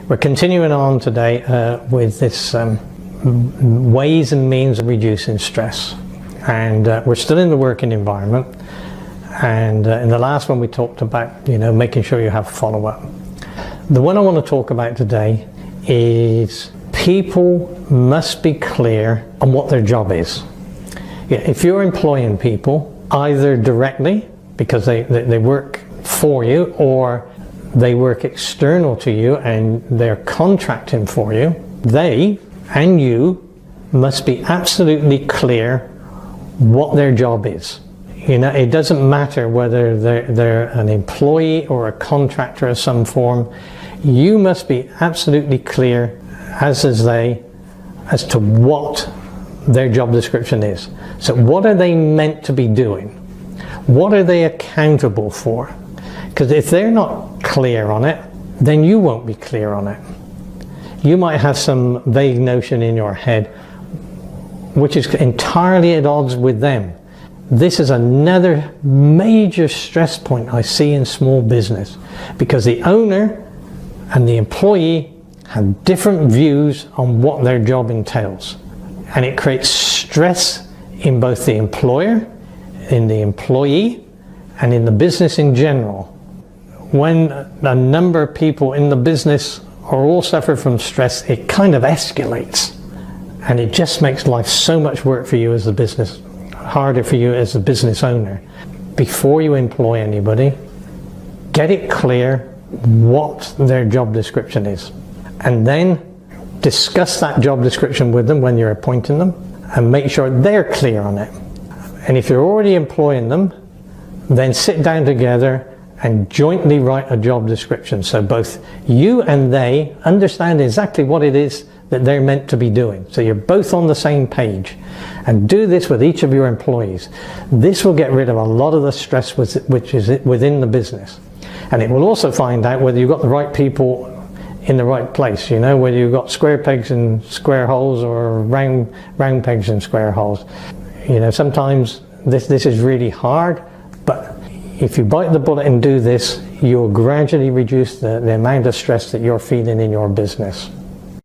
We're continuing on today with this ways and means of reducing stress, and we're still in the working environment, and in the last one we talked about making sure you have follow-up. The one I want to talk about today is people must be clear on what their job is. If you're employing people either directly because they work for you, or they work external to you and they're contracting for you, they and you must be absolutely clear what their job is. It doesn't matter whether they're an employee or a contractor of some form. You must be absolutely clear, as is they, as to what their job description is. So what are they meant to be doing? What are they accountable for? Because if they're not clear on it, then you won't be clear on it. You might have some vague notion in your head which is entirely at odds with them. This is another major stress point I see in small business, because the owner and the employee have different views on what their job entails. And it creates stress in both the employer, in the employee, and in the business in general. When a number of people in the business are all suffering from stress, it kind of escalates, and it just makes life so much work for you as a business, harder for you as a business owner. Before you employ anybody, get it clear what their job description is, and then discuss that job description with them when you're appointing them, and make sure they're clear on it. And if you're already employing them, then sit down together and jointly write a job description, so both you and they understand exactly what it is that they're meant to be doing. So you're both on the same page, and do this with each of your employees. This will get rid of a lot of the stress which is within the business, and it will also find out whether you've got the right people in the right place, whether you've got square pegs in square holes or round pegs in square holes. Sometimes this is really hard, but if you bite the bullet and do this, you'll gradually reduce the amount of stress that you're feeling in your business.